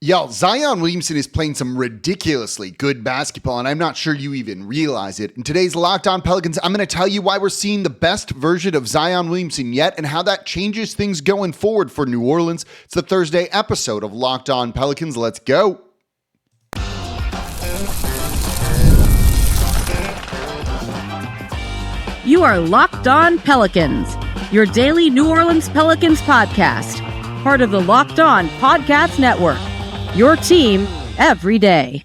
Yo, Zion Williamson is playing some ridiculously good basketball, and I'm not sure you even realize it. In today's Locked On Pelicans, I'm going to tell you why we're seeing the best version of Zion Williamson yet and how that changes things going forward for New Orleans. It's the Thursday episode of Locked On Pelicans. Let's go. You are Locked On Pelicans, your daily New Orleans Pelicans podcast, part of the Locked On Podcast Network. Your team every day.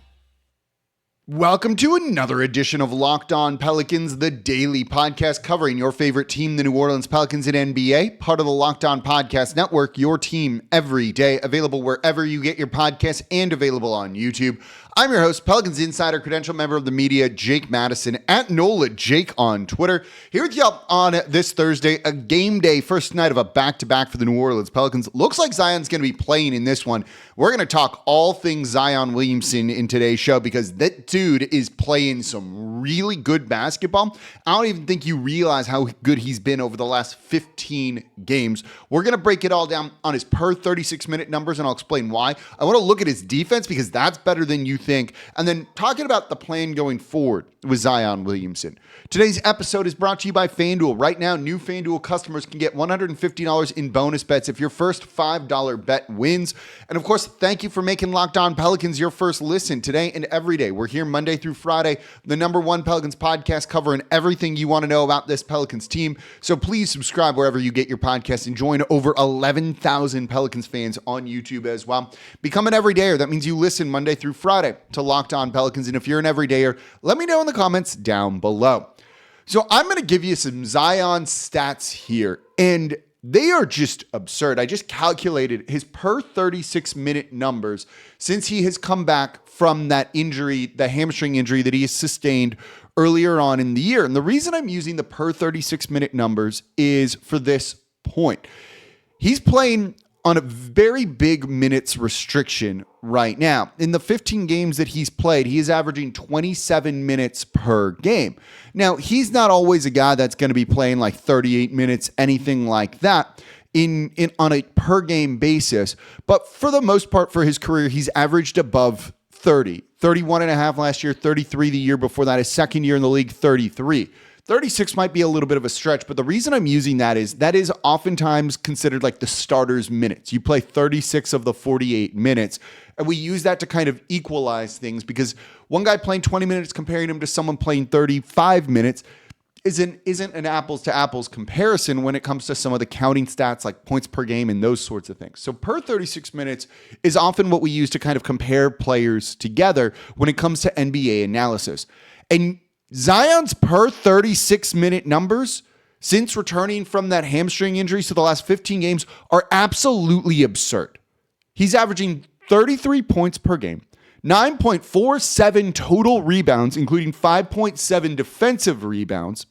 Welcome to another edition of Locked On Pelicans, the daily podcast covering your favorite team, the New Orleans Pelicans in NBA, part of the Locked On Podcast Network, your team every day, available wherever you get your podcasts and available on YouTube. I'm your host, Pelicans Insider, credential member of the media, Jake Madison, at NOLA Jake on Twitter. Here with you on this Thursday, a game day, first night of a back-to-back for the New Orleans Pelicans. Looks like Zion's going to be playing in this one. We're going to talk all things Zion Williamson in today's show because that dude is playing some really good basketball. I don't even think you realize how good he's been over the last 15 games. We're going to break it all down on his per 36-minute numbers, and I'll explain why. I want to look at his defense because that's better than you think. And then talking about the plan going forward with Zion Williamson. Today's episode is brought to you by FanDuel. Right now, new FanDuel customers can get $150 in bonus bets if your first $5 bet wins. And of course, thank you for making Locked On Pelicans your first listen today and every day. We're here Monday through Friday, the #1 Pelicans podcast covering everything you want to know about this Pelicans team. So please subscribe wherever you get your podcasts and join over 11,000 Pelicans fans on YouTube as well. Become an everydayer. That means you listen Monday through Friday to Locked On Pelicans. And if you're an everydayer, let me know in the comments down below. So I'm going to give you some Zion stats here, and they are just absurd. I just calculated his per 36-minute numbers since he has come back from that injury, the hamstring injury that he has sustained earlier on in the year. And the reason I'm using the per 36-minute numbers is for this point. He's playing on a very big minutes restriction right now. In the 15 games that he's played, he is averaging 27 minutes per game. Now, he's not always a guy that's going to be playing like 38 minutes, anything like that on a per game basis. But for the most part for his career, he's averaged above 30, 31 and a half last year, 33 the year before that, his second year in the league, 33. 36 might be a little bit of a stretch, but the reason I'm using that is oftentimes considered like the starter's minutes. You play 36 of the 48 minutes, and we use that to kind of equalize things because one guy playing 20 minutes comparing him to someone playing 35 minutes isn't an apples to apples comparison when it comes to some of the counting stats like points per game and those sorts of things. So per 36 minutes is often what we use to kind of compare players together when it comes to NBA analysis. And Zion's per 36-minute numbers since returning from that hamstring injury to the last 15 games are absolutely absurd. He's averaging 33 points per game, 9.47 total rebounds, including 5.7 defensive rebounds.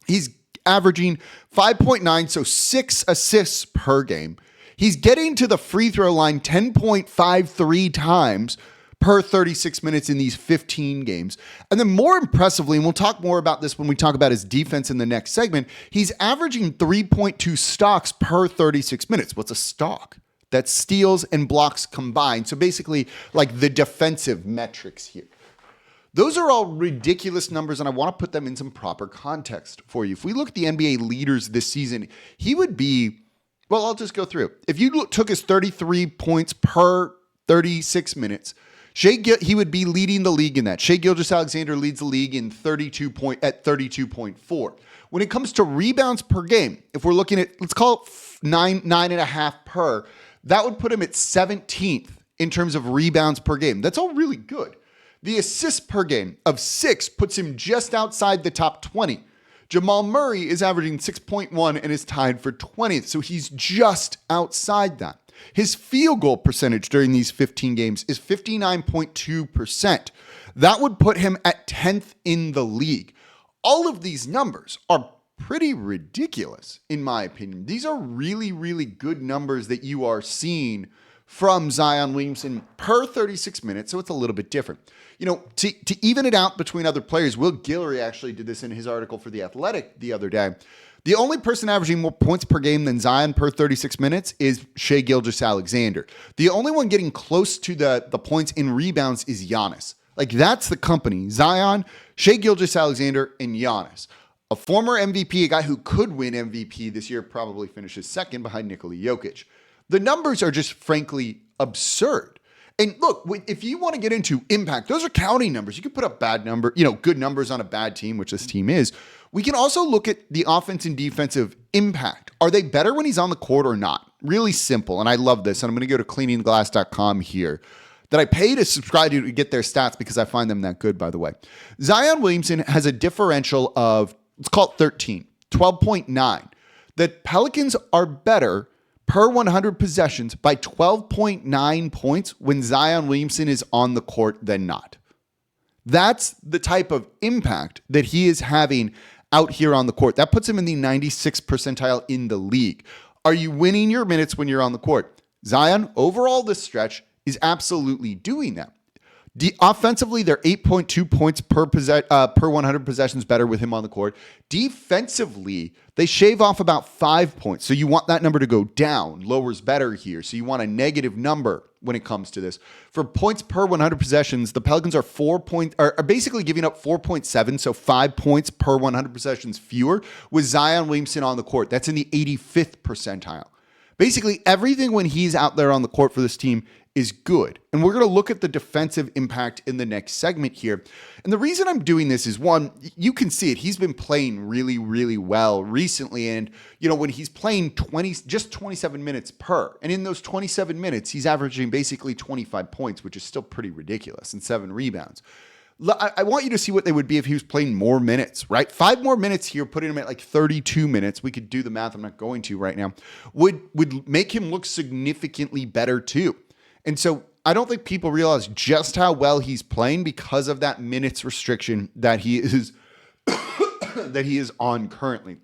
He's averaging 5.9, so 6 assists per game. He's getting to the free throw line 10.53 times per 36 minutes in these 15 games. And then more impressively, and we'll talk more about this when we talk about his defense in the next segment, he's averaging 3.2 stocks per 36 minutes. What's a stock? That's steals and blocks combined. So basically like the defensive metrics here. Those are all ridiculous numbers, and I want to put them in some proper context for you. If we look at the NBA leaders this season, he would be, well, I'll just go through. If you took his 33 points per 36 minutes, he would be leading the league in that. Shai Gilgeous-Alexander leads the league in 32.4. When it comes to rebounds per game, if we're looking at, let's call it nine and a half per, that would put him at 17th in terms of rebounds per game. That's all really good. The assists per game of 6 puts him just outside the top 20. Jamal Murray is averaging 6.1 and is tied for 20th, so he's just outside that. His field goal percentage during these 15 games is 59.2%. That would put him at 10th in the league. All of these numbers are pretty ridiculous, in my opinion. These are really, really good numbers that you are seeing from Zion Williamson per 36 minutes, so it's a little bit different. You know, to even it out between other players, Will Guillory actually did this in his article for The Athletic the other day. The only person averaging more points per game than Zion per 36 minutes is Shai Gilgeous-Alexander. The only one getting close to the points in rebounds is Giannis. Like, that's the company. Zion, Shai Gilgeous-Alexander, and Giannis. A former MVP, a guy who could win MVP this year, probably finishes second behind Nikola Jokic. The numbers are just frankly absurd. And look, if you want to get into impact, those are counting numbers. You can put up good numbers on a bad team, which this team is. We can also look at the offense and defensive impact. Are they better when he's on the court or not? Really simple. And I love this. And I'm going to go to cleaningtheglass.com here, that I pay to subscribe to get their stats because I find them that good, by the way. Zion Williamson has a differential of, let's call it 12.9. The Pelicans are better per 100 possessions by 12.9 points when Zion Williamson is on the court than not. That's the type of impact that he is having out here on the court. That puts him in the 96th percentile in the league. Are you winning your minutes when you're on the court? Zion, overall this stretch, is absolutely doing that. Offensively, they're 8.2 points per 100 possessions better with him on the court. Defensively, they shave off about 5 points. So you want that number to go down. Lower's better here. So you want a negative number when it comes to this. For points per 100 possessions, the Pelicans are basically giving up 4.7, so 5 points per 100 possessions fewer with Zion Williamson on the court. That's in the 85th percentile. Basically, everything when he's out there on the court for this team is good. And we're going to look at the defensive impact in the next segment here. And the reason I'm doing this is, one, you can see it. He's been playing really, really well recently. And, when he's playing 27 minutes per, and in those 27 minutes, he's averaging basically 25 points, which is still pretty ridiculous, and 7 rebounds. I want you to see what they would be if he was playing more minutes, right? 5 more minutes here, putting him at like 32 minutes. We could do the math. I'm not going to right now. Would make him look significantly better too. And so I don't think people realize just how well he's playing because of that minutes restriction that he is that he is on currently.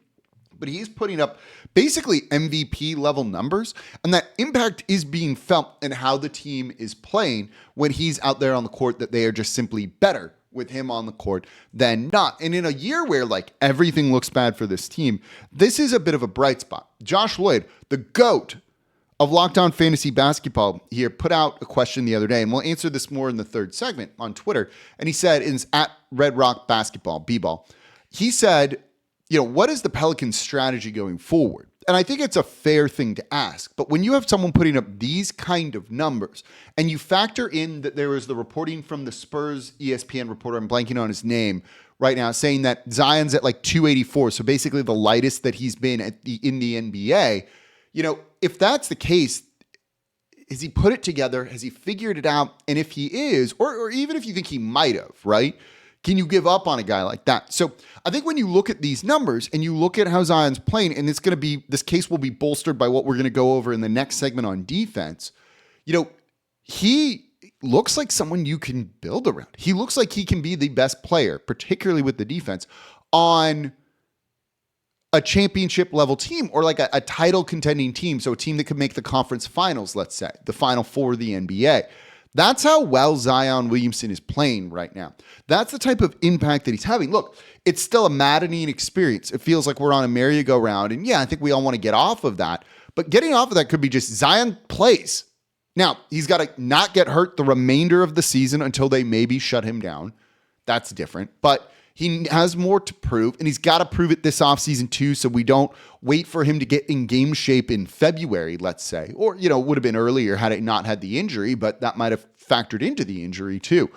But he is putting up basically MVP level numbers, and that impact is being felt in how the team is playing when he's out there on the court, that they are just simply better with him on the court than not. And in a year where everything looks bad for this team, this is a bit of a bright spot. Josh Lloyd, the GOAT of Locked On Fantasy Basketball here, put out a question the other day, and we'll answer this more in the third segment on Twitter. And he said, it's at Red Rock Basketball, B-Ball. He said, what is the Pelicans' strategy going forward? And I think it's a fair thing to ask. But when you have someone putting up these kind of numbers, and you factor in that there was the reporting from the Spurs ESPN reporter, I'm blanking on his name right now, saying that Zion's at 284, so basically the lightest that he's been in the NBA. If that's the case, has he put it together? Has he figured it out? And if he is, or even if you think he might have, right? Can you give up on a guy like that? So I think when you look at these numbers and you look at how Zion's playing, and this case will be bolstered by what we're going to go over in the next segment on defense. He looks like someone you can build around. He looks like he can be the best player, particularly with the defense, on a championship level team, or a title contending team. So a team that could make the conference finals, let's say, the Final Four of the NBA. That's how well Zion Williamson is playing right now. That's the type of impact that he's having. Look, it's still a maddening experience. It feels like we're on a merry-go-round. And yeah, I think we all want to get off of that. But getting off of that could be just Zion plays. Now, he's got to not get hurt the remainder of the season until they maybe shut him down. That's different. But he has more to prove, and he's got to prove it this offseason too, so we don't wait for him to get in game shape in February, let's say. Or, it would have been earlier had it not had the injury, but that might have factored into the injury too.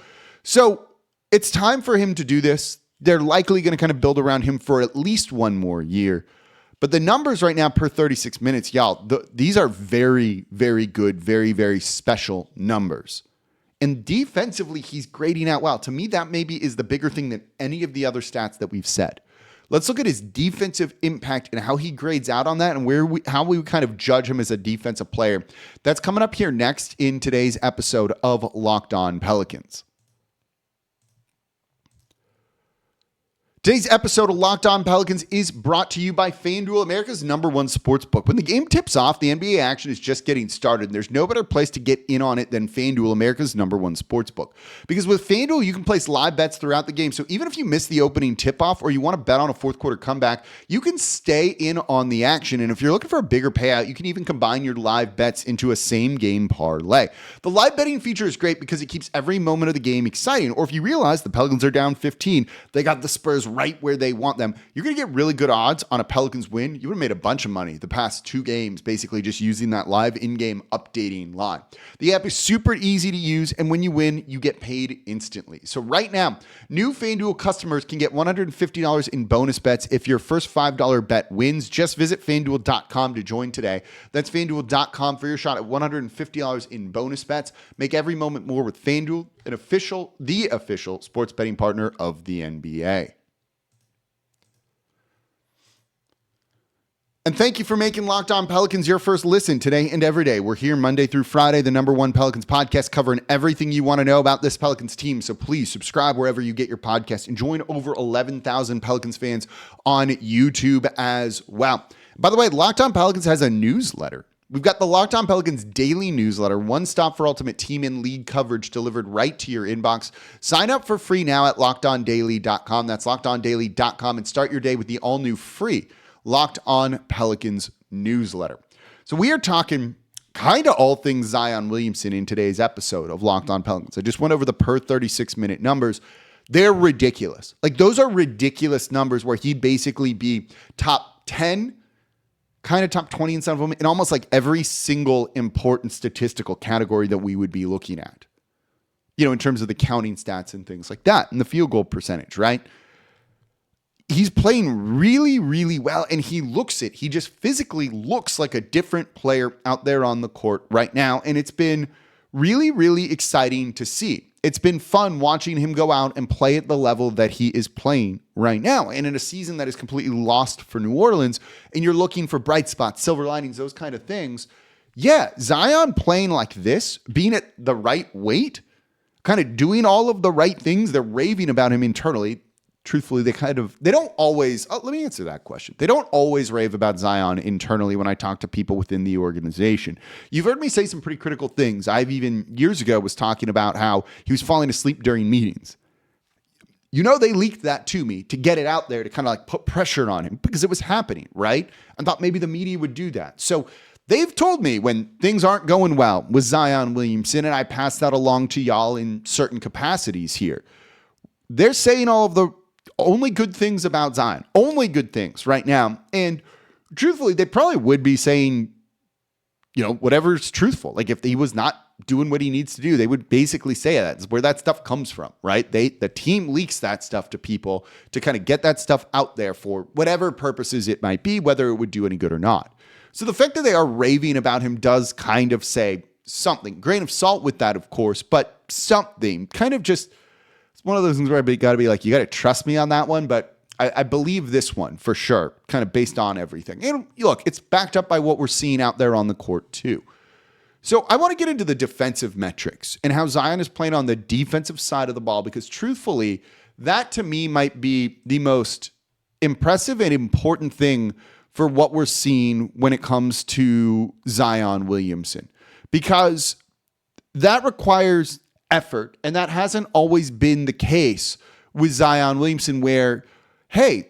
So it's time for him to do this. They're likely going to kind of build around him for at least one more year. But the numbers right now per 36 minutes, y'all, these are very, very good, very, very special numbers. And defensively, he's grading out well. To me, that maybe is the bigger thing than any of the other stats that we've said. Let's look at his defensive impact and how he grades out on that, and how we kind of judge him as a defensive player. That's coming up here next in today's episode of Locked On Pelicans. Today's episode of Locked On Pelicans is brought to you by FanDuel, America's #1 sports book. When the game tips off, the NBA action is just getting started, and there's no better place to get in on it than FanDuel, America's #1 sports book. Because with FanDuel, you can place live bets throughout the game, so even if you miss the opening tip-off or you want to bet on a fourth quarter comeback, you can stay in on the action. And if you're looking for a bigger payout, you can even combine your live bets into a same-game parlay. The live betting feature is great because it keeps every moment of the game exciting. Or if you realize the Pelicans are down 15, they got the Spurs right where they want them, you're going to get really good odds on a Pelicans win. You would have made a bunch of money the past 2 games, basically just using that live in-game updating line. The app is super easy to use, and when you win, you get paid instantly. So right now, new FanDuel customers can get $150 in bonus bets if your first $5 bet wins. Just visit FanDuel.com to join today. That's FanDuel.com for your shot at $150 in bonus bets. Make every moment more with FanDuel, the official sports betting partner of the NBA. And thank you for making Locked On Pelicans your first listen today and every day. We're here Monday through Friday, the #1 Pelicans podcast, covering everything you want to know about this Pelicans team. So please subscribe wherever you get your podcast and join over 11,000 Pelicans fans on YouTube as well. By the way, Locked On Pelicans has a newsletter. We've got the Locked On Pelicans daily newsletter, one stop for ultimate team and league coverage delivered right to your inbox. Sign up for free now at LockedOnDaily.com. That's LockedOnDaily.com, and start your day with the all-new free Locked On Pelicans newsletter. So we are talking kind of all things Zion Williamson in today's episode of Locked On Pelicans. I just went over the per 36-minute numbers. They're ridiculous. Like, those are ridiculous numbers where he'd basically be top 10, kind of top 20 in some of them, in almost like every single important statistical category that we would be looking at, you know, in terms of the counting stats and things like that, and the field goal percentage, right? He's playing really, really well, and he looks it. He just physically looks like a different player out there on the court right now, and it's been really, really exciting to see. It's been fun watching him go out and play at the level that he is playing right now. And in a season that is completely lost for New Orleans, and you're looking for bright spots, silver linings, those kind of things, yeah, Zion playing like this, being at the right weight, kind of doing all of the right things, they're raving about him internally. Truthfully, they don't always, let me answer that question. They don't always rave about Zion internally when I talk to people within the organization. You've heard me say some pretty critical things. I've even years ago was talking about how he was falling asleep during meetings. You know, they leaked that to me to get it out there to kind of like put pressure on him because it was happening, right? I thought maybe the media would do that. So they've told me when things aren't going well with Zion Williamson, and I pass that along to y'all in certain capacities here. They're saying all of the only good things about Zion, only good things right now. And truthfully, they probably would be saying, you know, whatever's truthful. Like if he was not doing what he needs to do, they would basically say that's where that stuff comes from, right? The team leaks that stuff to people to kind of get that stuff out there for whatever purposes it might be, whether it would do any good or not. So the fact that they are raving about him does kind of say something. Grain of salt with that, of course, but something kind of just, it's one of those things where I got to be like, you got to trust me on that one, but I believe this one for sure, kind of based on everything. And look, it's backed up by what we're seeing out there on the court too. So I want to get into the defensive metrics and how Zion is playing on the defensive side of the ball, because truthfully, that to me might be the most impressive and important thing for what we're seeing when it comes to Zion Williamson, because that requires effort, and that hasn't always been the case with Zion Williamson, where, hey,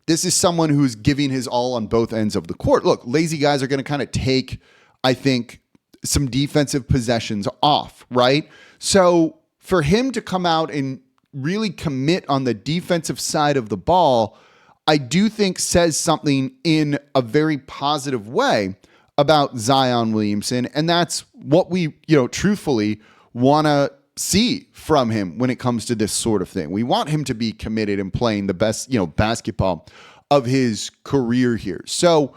this is someone who's giving his all on both ends of the court. Look, lazy guys are going to kind of take, I think, some defensive possessions off, right? So for him to come out and really commit on the defensive side of the ball, I do think says something in a very positive way about Zion Williamson, and that's what we, you know, truthfully want to see from him when it comes to this sort of thing. We want him to be committed and playing the best, you know, basketball of his career here. So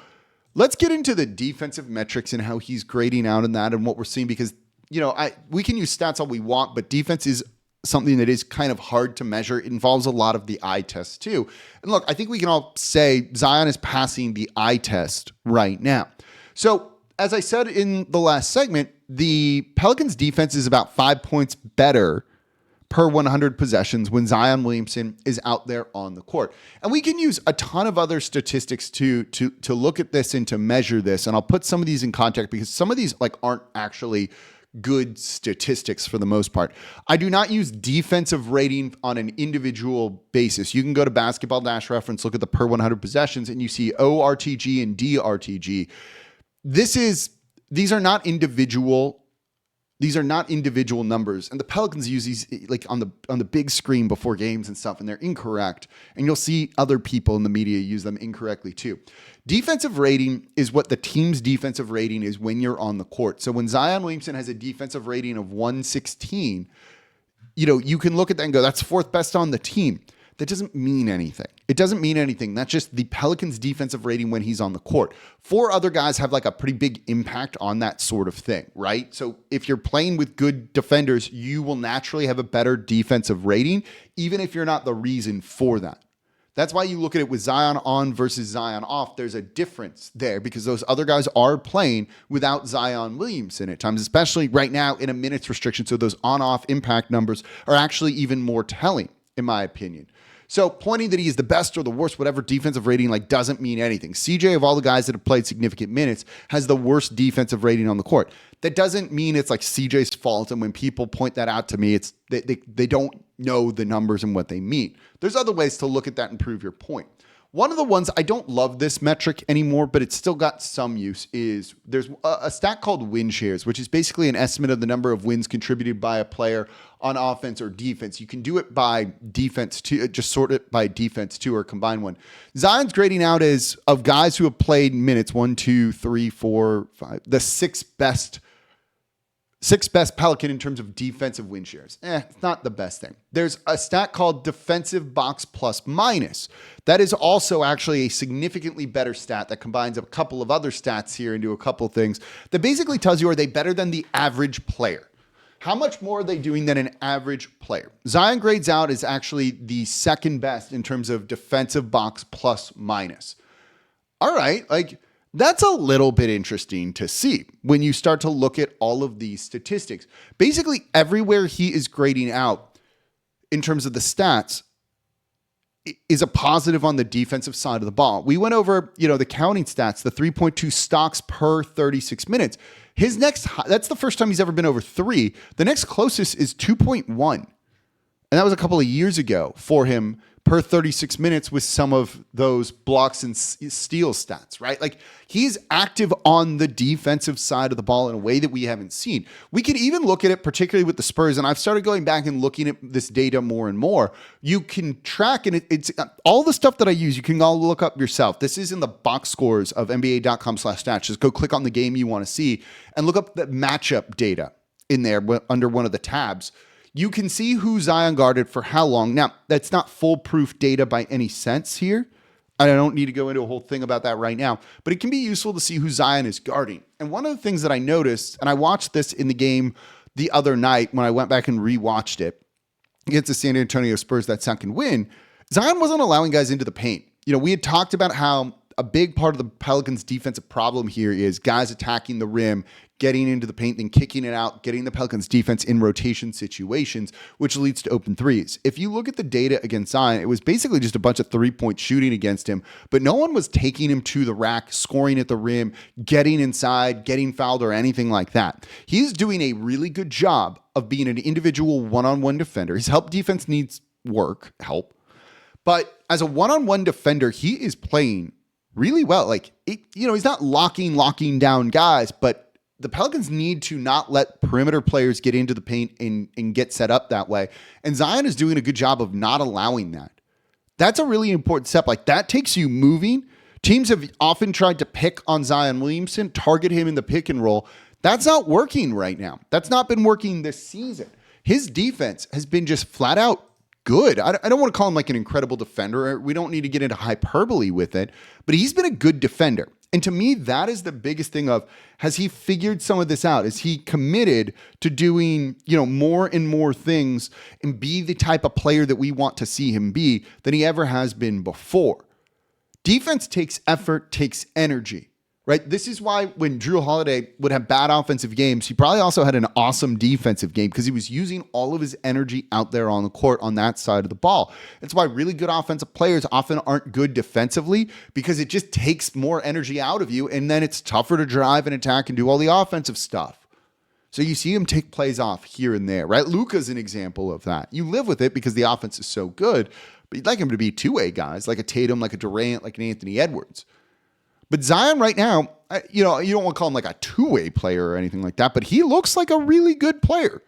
let's get into the defensive metrics and how he's grading out in that and what we're seeing, because, you know, we can use stats all we want, but defense is something that is kind of hard to measure. It involves a lot of the eye test too. And look, I think we can all say Zion is passing the eye test right now. So as I said in the last segment, the Pelicans defense is about 5 points better per 100 possessions when Zion Williamson is out there on the court. And we can use a ton of other statistics to look at this and to measure this. And I'll put some of these in context because some of these aren't actually good statistics for the most part. I do not use defensive rating on an individual basis. You can go to basketball-reference, look at the per 100 possessions, and you see ORTG and DRTG. These are not individual numbers, and the Pelicans use these on the big screen before games and stuff, and they're incorrect. And you'll see other people in the media use them incorrectly too. Defensive rating is what the team's defensive rating is when you're on the court. So when Zion Williamson has a defensive rating of 116, you can look at that and go, that's fourth best on the team. That doesn't mean anything. It doesn't mean anything. That's just the Pelicans' defensive rating when he's on the court. 4 other guys have a pretty big impact on that sort of thing, right? So if you're playing with good defenders, you will naturally have a better defensive rating, even if you're not the reason for that. That's why you look at it with Zion on versus Zion off. There's a difference there because those other guys are playing without Zion Williamson at times, especially right now in a minutes restriction. So those on-off impact numbers are actually even more telling, in my opinion. So pointing that he is the best or the worst, whatever defensive rating, doesn't mean anything. CJ, of all the guys that have played significant minutes, has the worst defensive rating on the court. That doesn't mean it's CJ's fault. And when people point that out to me, it's they don't know the numbers and what they mean. There's other ways to look at that and prove your point. One of the ones, I don't love this metric anymore, but it's still got some use, is there's a stat called win shares, which is basically an estimate of the number of wins contributed by a player on offense or defense. You can do it by defense too, just sort it by defense too, or combine one. Zion's grading out as of guys who have played minutes, 1, 2, 3, 4, 5, the sixth best Pelican in terms of defensive win shares. It's not the best thing. There's a stat called defensive box plus minus. That is also actually a significantly better stat that combines a couple of other stats here into a couple of things that basically tells you, are they better than the average player? How much more are they doing than an average player? Zion grades out as actually the second best in terms of defensive box plus minus. All right, that's a little bit interesting to see when you start to look at all of these statistics. Basically, everywhere he is grading out in terms of the stats is a positive on the defensive side of the ball. We went over, the counting stats, the 3.2 stocks per 36 minutes. His that's the first time he's ever been over 3. The next closest is 2.1. And that was a couple of years ago for him per 36 minutes with some of those blocks and steal stats, right? He's active on the defensive side of the ball in a way that we haven't seen. We can even look at it, particularly with the Spurs, and I've started going back and looking at this data more and more. You can track, and it's all the stuff that I use, you can all look up yourself. This is in the box scores of NBA.com/stats. Just go click on the game you want to see and look up the matchup data in there under one of the tabs. You can see who Zion guarded for how long. Now, that's not foolproof data by any sense here. I don't need to go into a whole thing about that right now, but it can be useful to see who Zion is guarding. And one of the things that I noticed, and I watched this in the game the other night when I went back and rewatched it against the San Antonio Spurs, that second win, Zion wasn't allowing guys into the paint. We had talked about how a big part of the Pelicans' defensive problem here is guys attacking the rim, getting into the paint, then kicking it out, getting the Pelicans defense in rotation situations, which leads to open threes. If you look at the data against Zion, it was basically just a bunch of 3-point shooting against him, but no one was taking him to the rack, scoring at the rim, getting inside, getting fouled, or anything like that. He's doing a really good job of being an individual one-on-one defender. His help defense needs help. But as a one-on-one defender, he is playing really well. He's not locking down guys, but the Pelicans need to not let perimeter players get into the paint and get set up that way. And Zion is doing a good job of not allowing that. That's a really important step. That takes you moving. Teams have often tried to pick on Zion Williamson, target him in the pick and roll. That's not working right now. That's not been working this season. His defense has been just flat out good. I don't want to call him an incredible defender. We don't need to get into hyperbole with it, but he's been a good defender. And to me, that is the biggest thing of, has he figured some of this out? Is he committed to doing, more and more things and be the type of player that we want to see him be than he ever has been before? Defense takes effort, takes energy, right? This is why when Drew Holiday would have bad offensive games, he probably also had an awesome defensive game because he was using all of his energy out there on the court on that side of the ball. That's why really good offensive players often aren't good defensively because it just takes more energy out of you, and then it's tougher to drive and attack and do all the offensive stuff. So you see him take plays off here and there, right? Luka's an example of that. You live with it because the offense is so good, but you'd like him to be two-way guys like a Tatum, like a Durant, like an Anthony Edwards. But Zion right now, you don't want to call him like a two-way player or anything like that, but he looks like a really good player.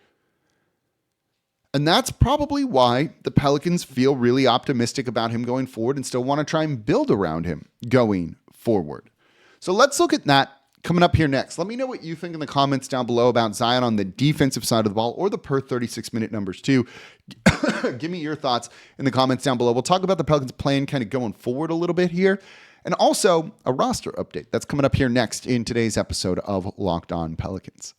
And that's probably why the Pelicans feel really optimistic about him going forward and still want to try and build around him going forward. So let's look at that coming up here next. Let me know what you think in the comments down below about Zion on the defensive side of the ball or the per 36-minute numbers too. Give me your thoughts in the comments down below. We'll talk about the Pelicans plan kind of going forward a little bit here. And also a roster update. That's coming up here next in today's episode of Locked On Pelicans.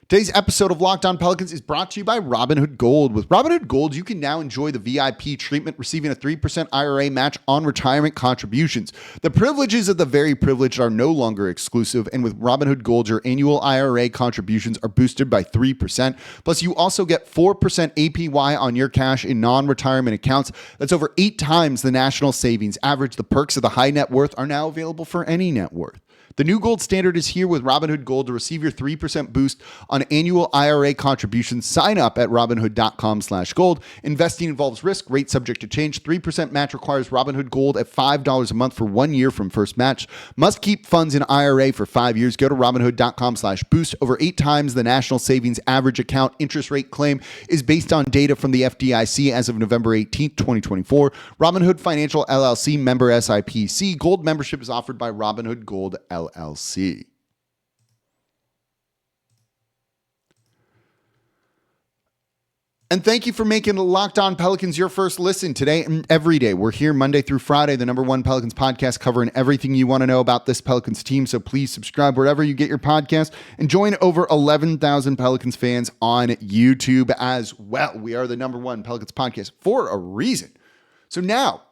Today's episode of Locked On Pelicans is brought to you by Robinhood Gold. With Robinhood Gold, you can now enjoy the VIP treatment, receiving a 3% IRA match on retirement contributions. The privileges of the very privileged are no longer exclusive, and with Robinhood Gold, your annual IRA contributions are boosted by 3%. Plus, you also get 4% APY on your cash in non-retirement accounts. That's over 8 times the national savings average. The perks of the high net worth are now available for any net worth. The new gold standard is here with Robinhood Gold. To receive your 3% boost on annual IRA contributions, sign up at Robinhood.com/gold. Investing involves risk, rate subject to change. 3% match requires Robinhood Gold at $5 a month for 1 year from first match. Must keep funds in IRA for 5 years. Go to Robinhood.com/boost. Over 8 times the national savings average account interest rate claim is based on data from the FDIC as of November 18th, 2024. Robinhood Financial LLC, member SIPC. Gold membership is offered by Robinhood Gold LLC. And thank you for making Locked On Pelicans your first listen today and every day. We're here Monday through Friday, the #1 Pelicans podcast, covering everything you want to know about this Pelicans team. So please subscribe wherever you get your podcast and join over 11,000 Pelicans fans on YouTube as well. We are the #1 Pelicans podcast for a reason. So now,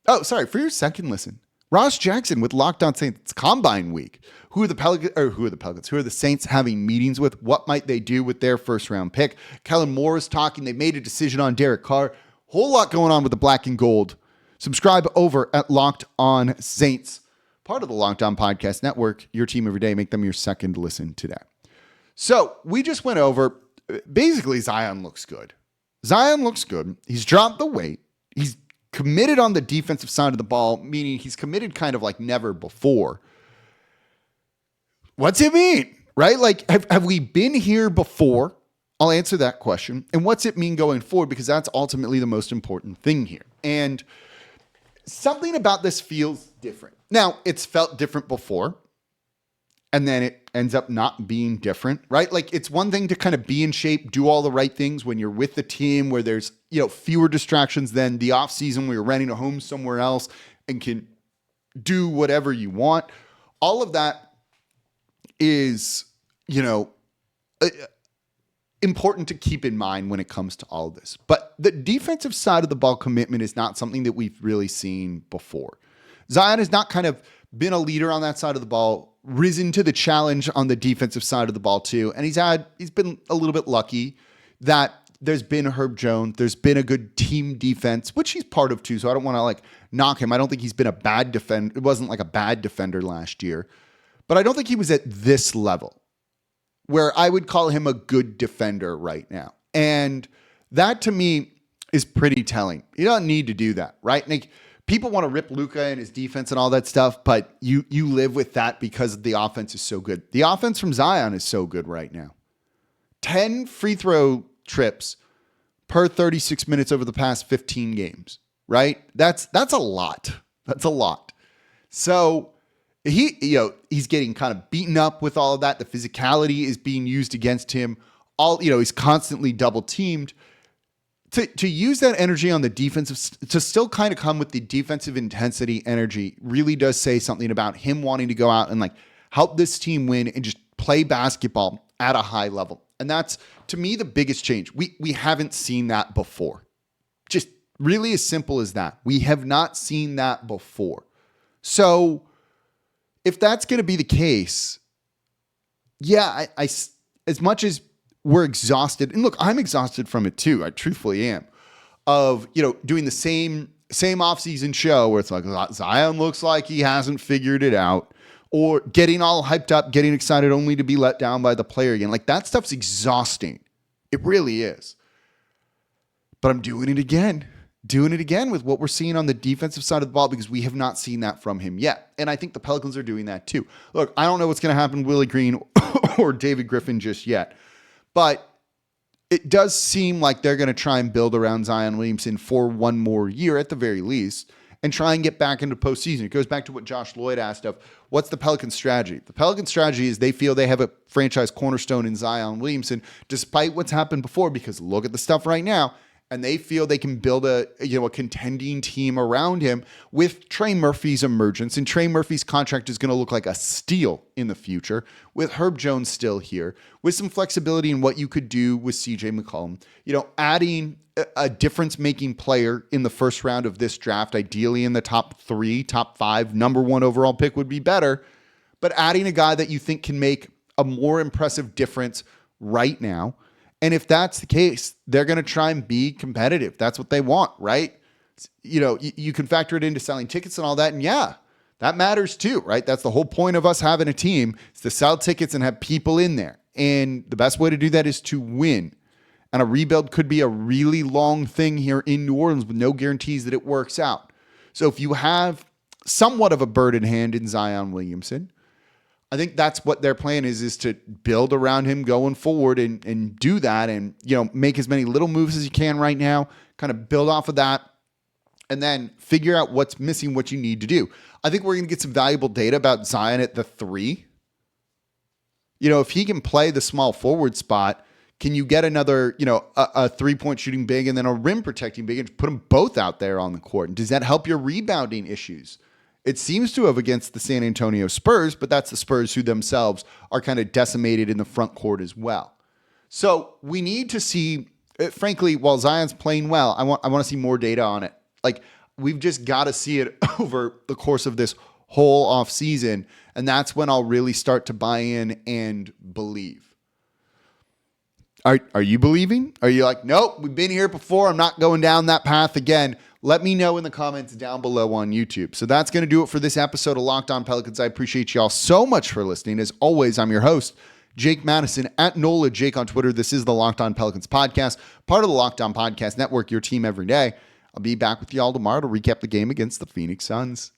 for your second listen, Ross Jackson with Locked On Saints Combine Week. Who are the Saints having meetings with? What might they do with their first round pick? Kellen Moore is talking. They made a decision on Derek Carr. Whole lot going on with the black and gold. Subscribe over at Locked On Saints, part of the Locked On Podcast Network. Your team every day. Make them your second listen today. So we just went over, basically Zion looks good. He's dropped the weight. He's committed on the defensive side of the ball, meaning he's committed kind of like never before. What's it mean, right? Like, have we been here before? I'll answer that question. And what's it mean going forward? Because that's ultimately the most important thing here. And something about this feels different. Now, it's felt different before, and then it ends up not being different, right? Like, it's one thing to kind of be in shape, do all the right things when you're with the team where there's, fewer distractions than the off season where you're renting a home somewhere else and can do whatever you want. All of that is, important to keep in mind when it comes to all of this. But the defensive side of the ball commitment is not something that we've really seen before. Zion has not kind of been a leader on that side of the ball, risen to the challenge on the defensive side of the ball too. And he's been a little bit lucky that there's been Herb Jones. There's been a good team defense, which he's part of too. So I don't want to knock him. I don't think he's been a bad defender. It wasn't like a bad defender last year, but I don't think he was at this level where I would call him a good defender right now. And that to me is pretty telling. You don't need to do that, right? Like, people want to rip Luka and his defense and all that stuff, but you live with that because the offense is so good. The offense from Zion is so good right now. 10 free throw trips per 36 minutes over the past 15 games, right? That's a lot. That's a lot. So he's getting kind of beaten up with all of that. The physicality is being used against him. He's constantly double teamed. To use that energy on the defensive, to still kind of come with the defensive intensity energy really does say something about him wanting to go out and help this team win and just play basketball at a high level. And that's, to me, the biggest change. We haven't seen that before. Just Really as simple as that. We have not seen that before. So if that's going to be the case, yeah, I as much as we're exhausted, and look, I'm exhausted from it too. I truthfully am, of, doing the same offseason show where it's like Zion looks like he hasn't figured it out, or getting all hyped up, getting excited only to be let down by the player again. Like, that stuff's exhausting. It really is. But I'm doing it again with what we're seeing on the defensive side of the ball, because we have not seen that from him yet. And I think the Pelicans are doing that too. Look, I don't know what's going to happen with Willie Green or David Griffin just yet, but it does seem like they're going to try and build around Zion Williamson for one more year at the very least, and try and get back into postseason. It goes back to what Josh Lloyd asked of, what's the Pelicans' strategy? The Pelicans' strategy is they feel they have a franchise cornerstone in Zion Williamson, despite what's happened before, because look at the stuff right now. And they feel they can build a contending team around him with Trey Murphy's emergence. And Trey Murphy's contract is going to look like a steal in the future, with Herb Jones still here, with some flexibility in what you could do with CJ McCollum. Adding a difference-making player in the first round of this draft, ideally in the top 3, top 5, number 1 overall pick would be better. But adding a guy that you think can make a more impressive difference right now. And if that's the case, they're going to try and be competitive. That's what they want, right? You can factor it into selling tickets and all that. And yeah, that matters too, right? That's the whole point of us having a team, is to sell tickets and have people in there. And the best way to do that is to win. And a rebuild could be a really long thing here in New Orleans with no guarantees that it works out. So if you have somewhat of a bird in hand in Zion Williamson, I think that's what their plan is to build around him going forward and do that, and make as many little moves as you can right now, kind of build off of that, and then figure out what's missing, what you need to do. I think we're going to get some valuable data about Zion at the 3. If he can play the small forward spot, can you get another, a 3-point shooting big and then a rim protecting big and put them both out there on the court? And does that help your rebounding issues? It seems to have against the San Antonio Spurs, but that's the Spurs who themselves are kind of decimated in the front court as well. So we need to see, frankly, while Zion's playing well, I want to see more data on it. Like, we've just got to see it over the course of this whole off season, and that's when I'll really start to buy in and believe. Are you believing? Are you like, nope, we've been here before, I'm not going down that path again? Let me know in the comments down below on YouTube. So that's going to do it for this episode of Locked On Pelicans. I appreciate y'all so much for listening. As always, I'm your host, Jake Madison, at NOLA Jake on Twitter. This is the Locked On Pelicans podcast, part of the Locked On Podcast Network, your team every day. I'll be back with y'all tomorrow to recap the game against the Phoenix Suns.